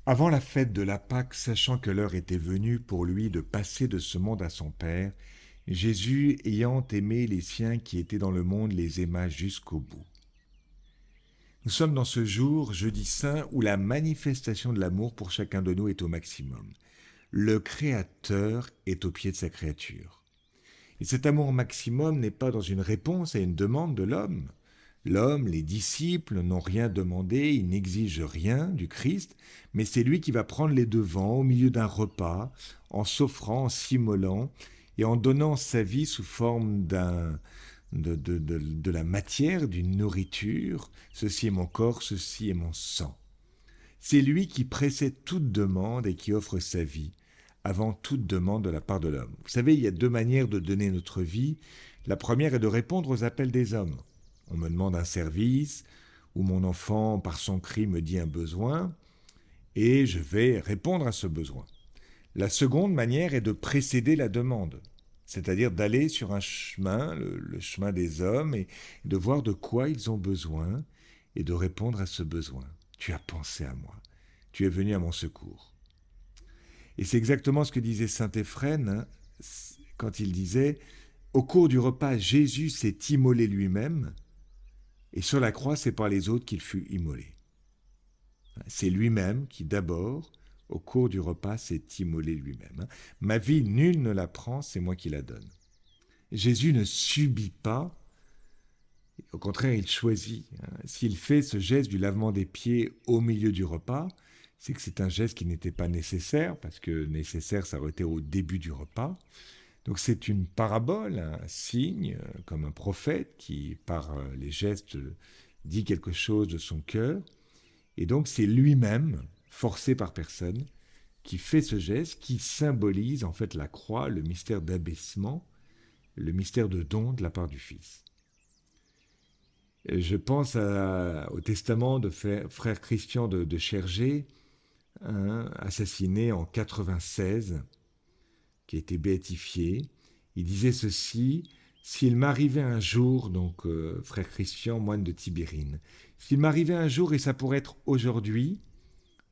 Avant la fête de la Pâque, sachant que l'heure était venue pour lui de passer de ce monde à son Père, Jésus, ayant aimé les siens qui étaient dans le monde, les aima jusqu'au bout. Nous sommes dans ce jour, jeudi saint, où la manifestation de l'amour pour chacun de nous est au maximum. Le Créateur est au pied de sa créature. Et cet amour maximum n'est pas dans une réponse à une demande de l'homme. L'homme, les disciples n'ont rien demandé, ils n'exigent rien du Christ, mais c'est lui qui va prendre les devants au milieu d'un repas, en s'offrant, en s'immolant et en donnant sa vie sous forme de la matière, d'une nourriture. Ceci est mon corps, ceci est mon sang. C'est lui qui précède toute demande et qui offre sa vie avant toute demande de la part de l'homme. Vous savez, il y a deux manières de donner notre vie. La première est de répondre aux appels des hommes. On me demande un service, ou mon enfant, par son cri, me dit un besoin, et je vais répondre à ce besoin. La seconde manière est de précéder la demande, c'est-à-dire d'aller sur un chemin, le chemin des hommes, et de voir de quoi ils ont besoin, et de répondre à ce besoin. Tu as pensé à moi, tu es venu à mon secours. Et c'est exactement ce que disait saint Éphrène quand il disait « Au cours du repas, Jésus s'est immolé lui-même, et sur la croix, c'est par les autres qu'il fut immolé. » C'est lui-même qui, d'abord, au cours du repas, s'est immolé lui-même. Ma vie, nul ne la prend, c'est moi qui la donne. Jésus ne subit pas, au contraire, il choisit. S'il fait ce geste du lavement des pieds au milieu du repas, c'est que c'est un geste qui n'était pas nécessaire, parce que nécessaire, ça aurait été au début du repas. Donc c'est une parabole, un signe, comme un prophète qui, par les gestes, dit quelque chose de son cœur. Et donc c'est lui-même, forcé par personne, qui fait ce geste, qui symbolise en fait la croix, le mystère d'abaissement, le mystère de don de la part du Fils. Et je pense au testament de frère Christian de Chergé, assassiné en 96, qui a été béatifié. Il disait ceci: s'il m'arrivait un jour, donc frère Christian, moine de Tibérine, s'il m'arrivait un jour, et ça pourrait être aujourd'hui,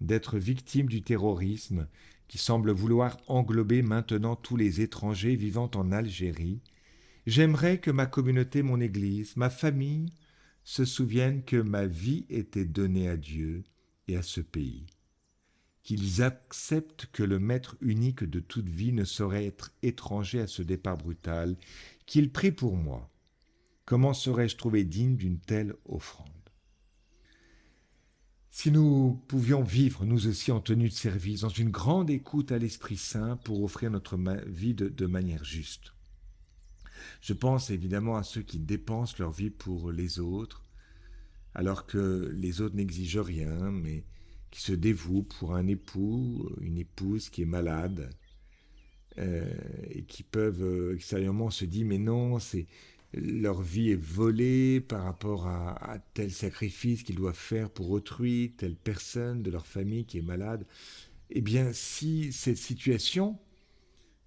d'être victime du terrorisme qui semble vouloir englober maintenant tous les étrangers vivant en Algérie, j'aimerais que ma communauté, mon Église, ma famille, se souviennent que ma vie était donnée à Dieu et à ce pays, qu'ils acceptent que le maître unique de toute vie ne saurait être étranger à ce départ brutal, qu'ils prient pour moi. Comment serais-je trouvé digne d'une telle offrande? Si nous pouvions vivre, nous aussi, en tenue de service, dans une grande écoute à l'Esprit Saint pour offrir notre vie de manière juste. Je pense évidemment à ceux qui dépensent leur vie pour les autres, alors que les autres n'exigent rien, mais qui se dévouent pour un époux, une épouse qui est malade, et qui peuvent extérieurement se dire mais non, c'est leur vie est volée par rapport à tel sacrifice qu'ils doivent faire pour autrui, telle personne de leur famille qui est malade. Eh bien, si cette situation,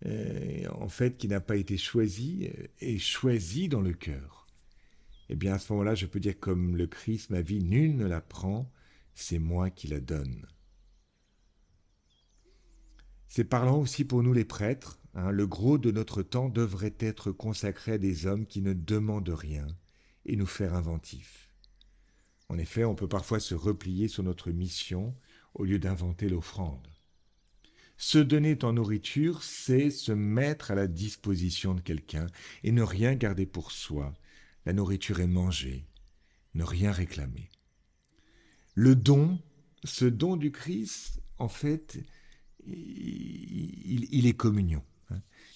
en fait, qui n'a pas été choisie, est choisie dans le cœur, eh bien, à ce moment-là, je peux dire comme le Christ, ma vie, nul ne la prend, c'est moi qui la donne. C'est parlant aussi pour nous les prêtres. Le gros de notre temps devrait être consacré à des hommes qui ne demandent rien et nous faire inventifs. En effet, on peut parfois se replier sur notre mission au lieu d'inventer l'offrande. Se donner en nourriture, c'est se mettre à la disposition de quelqu'un et ne rien garder pour soi. La nourriture est mangée, ne rien réclamer. Le don, ce don du Christ, en fait, il est communion.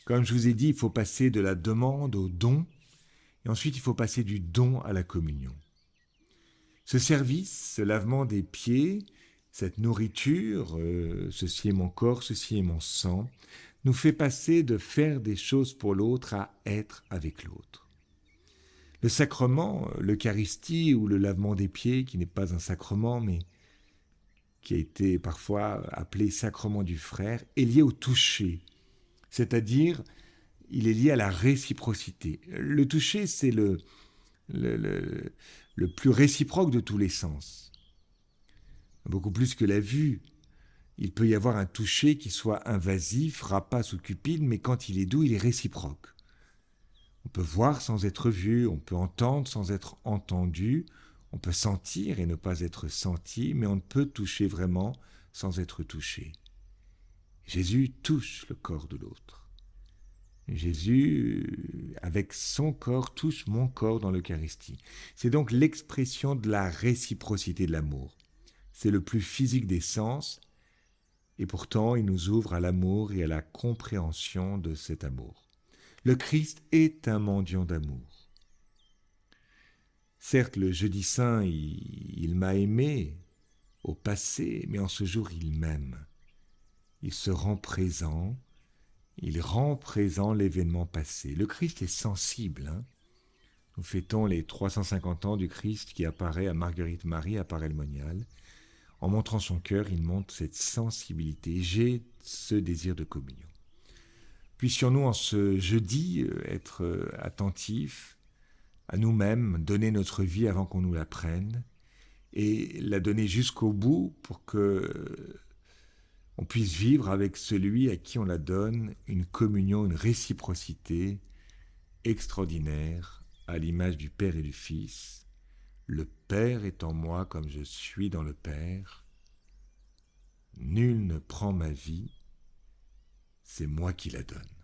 Comme je vous ai dit, il faut passer de la demande au don, et ensuite il faut passer du don à la communion. Ce service, ce lavement des pieds, cette nourriture, ceci est mon corps, ceci est mon sang, nous fait passer de faire des choses pour l'autre à être avec l'autre. Le sacrement, l'Eucharistie ou le lavement des pieds, qui n'est pas un sacrement, mais qui a été parfois appelé sacrement du frère, est lié au toucher, c'est-à-dire il est lié à la réciprocité. Le toucher, c'est le plus réciproque de tous les sens, beaucoup plus que la vue. Il peut y avoir un toucher qui soit invasif, rapace ou cupide, mais quand il est doux, il est réciproque. On peut voir sans être vu, on peut entendre sans être entendu, on peut sentir et ne pas être senti, mais on ne peut toucher vraiment sans être touché. Jésus touche le corps de l'autre. Jésus, avec son corps, touche mon corps dans l'Eucharistie. C'est donc l'expression de la réciprocité de l'amour. C'est le plus physique des sens, et pourtant il nous ouvre à l'amour et à la compréhension de cet amour. Le Christ est un mendiant d'amour. Certes, le jeudi saint, il m'a aimé au passé, mais en ce jour, il m'aime. Il se rend présent, il rend présent l'événement passé. Le Christ est sensible. Nous fêtons les 350 ans du Christ qui apparaît à Marguerite Marie à Paray-le-Monial. En montrant son cœur, il montre cette sensibilité. J'ai ce désir de communion. Puissions-nous en ce jeudi être attentifs à nous-mêmes, donner notre vie avant qu'on nous la prenne et la donner jusqu'au bout pour que on puisse vivre avec celui à qui on la donne une communion, une réciprocité extraordinaire à l'image du Père et du Fils. Le Père est en moi comme je suis dans le Père. Nul ne prend ma vie, c'est moi qui la donne.